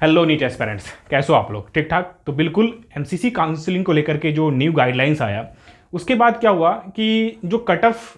Hello NEET aspirants, कैसे हो आप लोग? ठीक ठाक। तो बिल्कुल एमसीसी काउंसलिंग को लेकर के जो न्यू गाइडलाइंस आया उसके बाद क्या हुआ कि जो कट ऑफ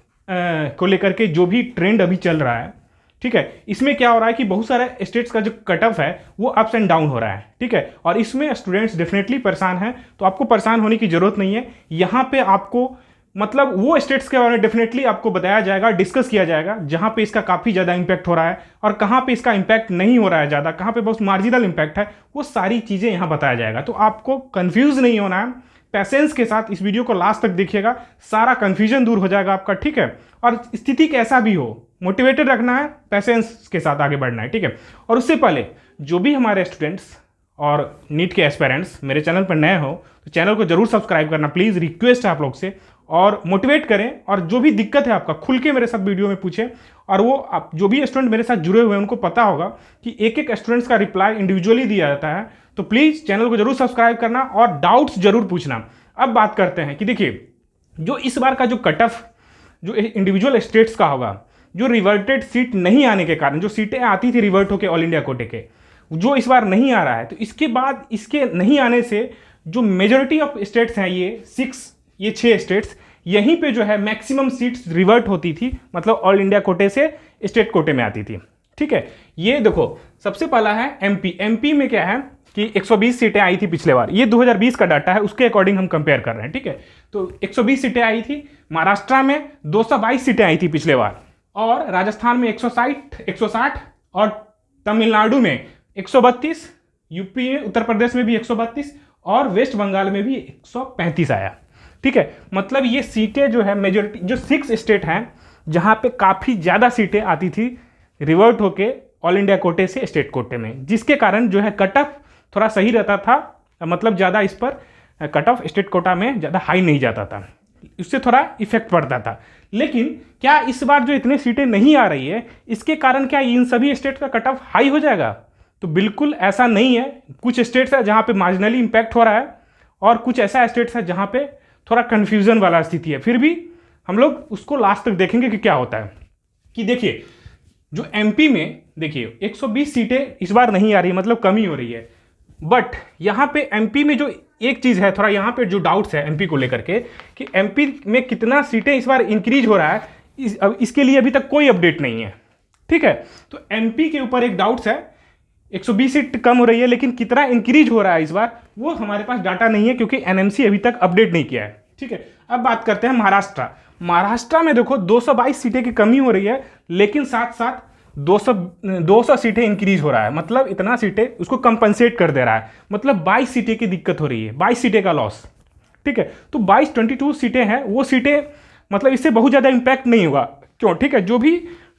को लेकर के जो भी ट्रेंड अभी चल रहा है, ठीक है, इसमें क्या हो रहा है कि बहुत सारे स्टेट्स का जो कट ऑफ है वो अप्स एंड डाउन हो रहा है, ठीक है। और इसमें स्टूडेंट्स डेफिनेटली परेशान हैं, तो आपको परेशान होने की जरूरत नहीं है। यहाँ पे आपको मतलब वो स्टेट्स के बारे में डेफिनेटली आपको बताया जाएगा, डिस्कस किया जाएगा जहां पे इसका काफ़ी ज़्यादा इंपैक्ट हो रहा है और कहां पे इसका इंपैक्ट नहीं हो रहा है ज़्यादा, कहां पे बहुत मार्जिनल इंपैक्ट है, वो सारी चीज़ें यहां बताया जाएगा। तो आपको कंफ्यूज नहीं होना है, पैसेंस के साथ इस वीडियो को लास्ट तक देखिएगा, सारा कंफ्यूजन दूर हो जाएगा आपका, ठीक है। और स्थिति कैसा भी हो, मोटिवेटेड रखना है, पैसेंस के साथ आगे बढ़ना है, ठीक है। और उससे पहले जो भी हमारे स्टूडेंट्स और नीट के एस्पिरेंट्स मेरे चैनल पर नए हो तो चैनल को जरूर सब्सक्राइब करना, प्लीज़ रिक्वेस्ट है आप लोग से, और मोटिवेट करें। और जो भी दिक्कत है आपका खुल के मेरे साथ वीडियो में पूछें। और वो आप जो भी स्टूडेंट मेरे साथ जुड़े हुए हैं उनको पता होगा कि एक एक स्टूडेंट्स का रिप्लाई इंडिविजुअली दिया जाता है। तो प्लीज़ चैनल को जरूर सब्सक्राइब करना और डाउट्स जरूर पूछना। अब बात करते हैं कि देखिए, जो इस बार का जो कट ऑफ जो इंडिविजुअल स्टेट्स का होगा, जो रिवर्टेड सीट नहीं आने के कारण, जो सीटें आती थी रिवर्ट होकर ऑल इंडिया कोटे के, जो इस बार नहीं आ रहा है, तो इसके बाद इसके नहीं आने से जो मेजोरिटी ऑफ स्टेट्स हैं, ये 6 स्टेट्स, यहीं पे जो है मैक्सिमम सीट्स रिवर्ट होती थी, मतलब ऑल इंडिया कोटे से स्टेट कोटे में आती थी, ठीक है। ये देखो, सबसे पहला है एमपी में क्या है कि 120 सीटें आई थी पिछले बार, ये 2020 का डाटा है, उसके अकॉर्डिंग हम कंपेयर कर रहे हैं, ठीक है। तो 120 सीटें आई थी, महाराष्ट्र में 222 सीटें आई थी पिछले बार, और राजस्थान में 160 और तमिलनाडु में 132, यूपी में, उत्तर प्रदेश में भी 132 और वेस्ट बंगाल में भी 135 आया, ठीक है। मतलब ये सीटें जो है मेजोरिटी, जो 6 स्टेट हैं जहां पे काफ़ी ज़्यादा सीटें आती थी रिवर्ट होके ऑल इंडिया कोटे से स्टेट कोटे में, जिसके कारण जो है कट ऑफ थोड़ा सही रहता था, मतलब ज़्यादा इस पर कट ऑफ स्टेट कोटा में ज़्यादा हाई नहीं जाता था, उससे थोड़ा इफेक्ट पड़ता था। लेकिन क्या इस बार जो इतनी सीटें नहीं आ रही है, इसके कारण क्या इन सभी स्टेट का कट ऑफ हाई हो जाएगा? तो बिल्कुल ऐसा नहीं है। कुछ स्टेट्स है जहाँ पे मार्जिनली इंपैक्ट हो रहा है और कुछ ऐसा स्टेट्स है जहाँ पे थोड़ा कन्फ्यूजन वाला स्थिति है। फिर भी हम लोग उसको लास्ट तक देखेंगे कि क्या होता है। कि देखिए, जो एमपी में देखिए 120 सीटें इस बार नहीं आ रही, मतलब कमी हो रही है। बट यहाँ पे एमपी में जो एक चीज़ है, थोड़ा यहाँ पे जो डाउट्स है एमपी को लेकर के कि एमपी में कितना सीटें इस बार इंक्रीज हो रहा है, इसके लिए अभी तक कोई अपडेट नहीं है, ठीक है। तो एमपी के ऊपर एक डाउट्स है, 120 सीट कम हो रही है, लेकिन कितना इंक्रीज हो रहा है इस बार वो हमारे पास डाटा नहीं है, क्योंकि एनएमसी अभी तक अपडेट नहीं किया है, ठीक है। अब बात करते हैं महाराष्ट्र में देखो 222 सीटें की कमी हो रही है, लेकिन साथ साथ 200 सीटें इंक्रीज हो रहा है, मतलब इतना सीटें उसको कंपनसेट कर दे रहा है, मतलब 22 सीटें की दिक्कत हो रही है, 22 सीटें का लॉस, ठीक है। तो 22 सीटें हैं, वो सीटें मतलब इससे बहुत ज़्यादा इंपैक्ट नहीं होगा, क्यों? ठीक है, जो भी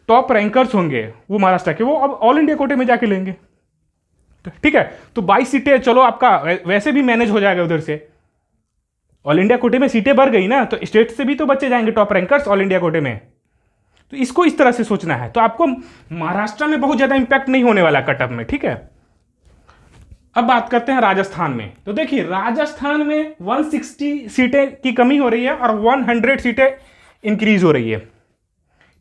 टॉप रैंकर्स होंगे वो महाराष्ट्र के, वो अब ऑल इंडिया कोटे में जाके लेंगे, ठीक है। तो 22 सीटें चलो आपका वैसे भी मैनेज हो जाएगा, उधर से ऑल इंडिया कोटे में सीटें बढ़ गई ना, तो स्टेट से भी तो बच्चे जाएंगे टॉप रैंकर्स ऑल इंडिया कोटे में। तो इसको इस तरह से सोचना है, तो आपको महाराष्ट्र में बहुत ज्यादा इंपैक्ट नहीं होने वाला कट ऑफ में, ठीक है। अब बात करते हैं राजस्थान में। तो देखिए, राजस्थान में 160 सीटें की कमी हो रही है और 100 सीटें इंक्रीज हो रही है।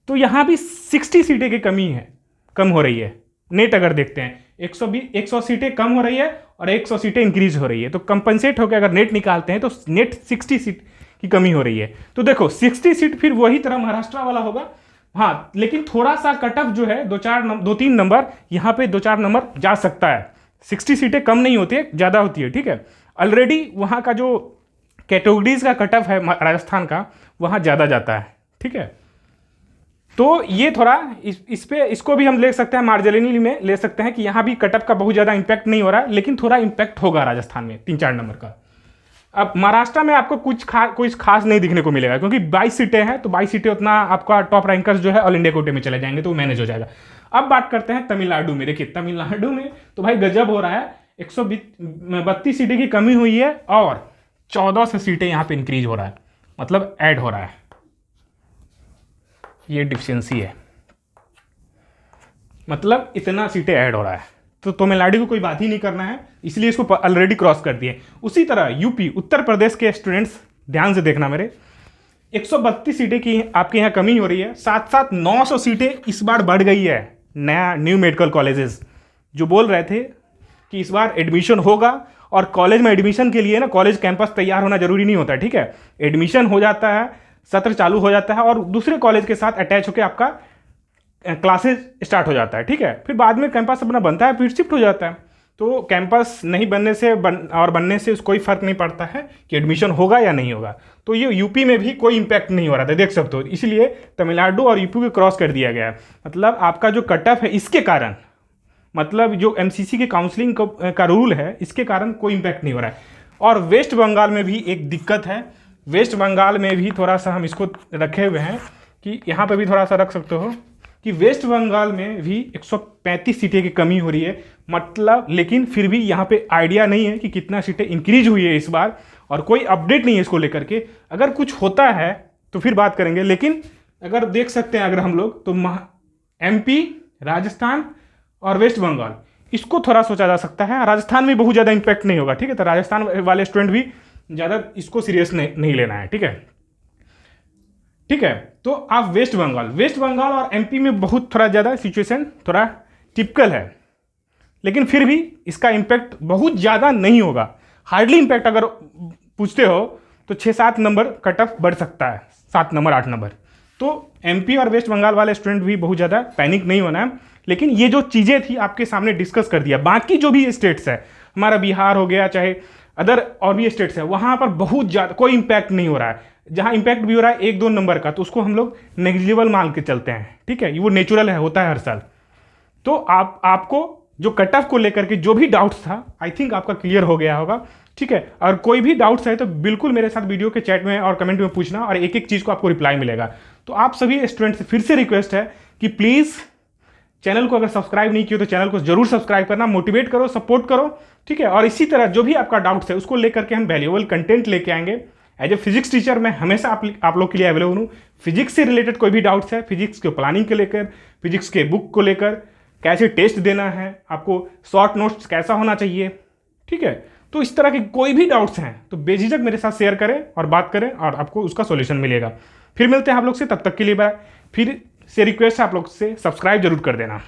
तो यहां भी 60 सीटें की कम हो रही है। नेट अगर देखते हैं 100 सीटें कम हो रही है और 100 सीटें इंक्रीज हो रही है, तो कंपनसेट होकर अगर नेट निकालते हैं तो नेट 60 सीट की कमी हो रही है। तो देखो 60 सीट फिर वही तरह महाराष्ट्र वाला होगा, हाँ, लेकिन थोड़ा सा कट ऑफ जो है 2-3 नंबर यहाँ पे 2-4 नंबर जा सकता है। 60 सीटें कम नहीं होती है, ज़्यादा होती है, ठीक है। ऑलरेडी वहाँ का जो कैटेगरीज का कट ऑफ है राजस्थान का, वहाँ ज़्यादा जाता है, ठीक है। तो ये थोड़ा इसको भी हम ले सकते हैं, मार्जिनली में ले सकते हैं कि यहाँ भी कट ऑफ का बहुत ज़्यादा इंपैक्ट नहीं हो रहा है, लेकिन थोड़ा इंपैक्ट होगा राजस्थान में 3-4 नंबर का। अब महाराष्ट्र में आपको कुछ खास नहीं दिखने को मिलेगा, क्योंकि 22 सीटें हैं, तो 22 सीटें उतना आपका टॉप रैंकर्स जो है ऑल इंडिया कोटे में चले जाएंगे, तो वो मैनेज हो जाएगा। अब बात करते हैं तमिलनाडु में। देखिए, तमिलनाडु में तो भाई गजब हो रहा है, 132 सीटें की कमी हुई है और 1400 सीटें यहाँ पे इंक्रीज हो रहा है, मतलब ऐड हो रहा है। ये डिफिशियंसी है, मतलब इतना सीटें ऐड हो रहा है, तो तमिलनाडु को कोई बात ही नहीं करना है, इसलिए इसको ऑलरेडी क्रॉस कर दिए। उसी तरह यूपी, उत्तर प्रदेश के स्टूडेंट्स ध्यान से देखना मेरे, 132 सीटें की आपके यहाँ कमी हो रही है, साथ साथ 900 सीटें इस बार बढ़ गई है। न्यू मेडिकल कॉलेजेस जो बोल रहे थे कि इस बार एडमिशन होगा, और कॉलेज में एडमिशन के लिए ना कॉलेज कैंपस तैयार होना जरूरी नहीं होता, ठीक है। एडमिशन हो जाता है, सत्र चालू हो जाता है और दूसरे कॉलेज के साथ अटैच होकर आपका क्लासेज स्टार्ट हो जाता है, ठीक है। फिर बाद में कैंपस अपना बनता है, फिर शिफ्ट हो जाता है। तो कैंपस नहीं बनने से और बनने से कोई फर्क नहीं पड़ता है कि एडमिशन होगा या नहीं होगा। तो ये यूपी में भी कोई इंपैक्ट नहीं हो रहा था, देख सकते हो। इसलिए तमिलनाडु और यूपी को क्रॉस कर दिया गया है। मतलब आपका जो कट ऑफ है इसके कारण, मतलब जो एमसीसी के काउंसलिंग का रूल है इसके कारण कोई इंपैक्ट नहीं हो रहा है। और वेस्ट बंगाल में भी एक दिक्कत है। वेस्ट बंगाल में भी थोड़ा सा हम इसको रखे हुए हैं कि यहाँ पे भी थोड़ा सा रख सकते हो कि वेस्ट बंगाल में भी 135 सीटें की कमी हो रही है। मतलब लेकिन फिर भी यहाँ पे आइडिया नहीं है कि कितना सीटें इंक्रीज हुई है इस बार, और कोई अपडेट नहीं है इसको लेकर के। अगर कुछ होता है तो फिर बात करेंगे, लेकिन अगर देख सकते हैं अगर हम लोग तो एमपी, राजस्थान और वेस्ट बंगाल इसको थोड़ा सोचा जा सकता है। राजस्थान में बहुत ज़्यादा इंपैक्ट नहीं होगा, ठीक है। तो राजस्थान वाले स्टूडेंट भी ज़्यादा इसको सीरियस नहीं लेना है, ठीक है, ठीक है। तो आप वेस्ट बंगाल और एमपी में बहुत थोड़ा ज़्यादा सिचुएशन थोड़ा टिपिकल है, लेकिन फिर भी इसका इम्पैक्ट बहुत ज़्यादा नहीं होगा। हार्डली इम्पैक्ट अगर पूछते हो तो 6-7 नंबर कट ऑफ बढ़ सकता है, 7 नंबर 8 नंबर। तो एमपी और वेस्ट बंगाल वाले स्टूडेंट भी बहुत ज़्यादा पैनिक नहीं होना है। लेकिन ये जो चीज़ें थी आपके सामने डिस्कस कर दिया। बाकी जो भी स्टेट्स है, हमारा बिहार हो गया, चाहे अदर और भी स्टेट्स है, वहाँ पर बहुत ज़्यादा कोई इम्पैक्ट नहीं हो रहा है। जहाँ इम्पैक्ट भी हो रहा है 1-2 नंबर का, तो उसको हम लोग नेग्लिजिबल मान के चलते हैं, ठीक है। वो नेचुरल है, होता है हर साल। तो आपको जो कट ऑफ को लेकर के जो भी डाउट्स था, आई थिंक आपका क्लियर हो गया होगा, ठीक है। और कोई भी डाउट्स है तो बिल्कुल मेरे साथ वीडियो के चैट में और कमेंट में पूछना, और एक एक चीज़ को आपको रिप्लाई मिलेगा। तो आप सभी स्टूडेंट से फिर से रिक्वेस्ट है कि प्लीज़ चैनल को अगर सब्सक्राइब नहीं किया तो चैनल को जरूर सब्सक्राइब करना, मोटिवेट करो, सपोर्ट करो, ठीक है। और इसी तरह जो भी आपका डाउट्स है उसको लेकर के हम वैल्यूएबल कंटेंट लेके आएंगे। एज ए फिजिक्स टीचर मैं हमेशा आप लोग के लिए अवेलेबल हूँ। फिजिक्स से रिलेटेड कोई भी डाउट्स है, फिजिक्स के प्लानिंग के लेकर, फिजिक्स के बुक को लेकर, कैसे टेस्ट देना है, आपको शॉर्ट नोट्स कैसा होना चाहिए, ठीक है। तो इस तरह के कोई भी डाउट्स हैं तो बेझिझक मेरे साथ शेयर करें और बात करें, और आपको उसका सॉल्यूशन मिलेगा। फिर मिलते हैं आप लोग से, तब तक के लिए बाय। फिर से रिक्वेस्ट है आप लोग से सब्सक्राइब जरूर कर देना।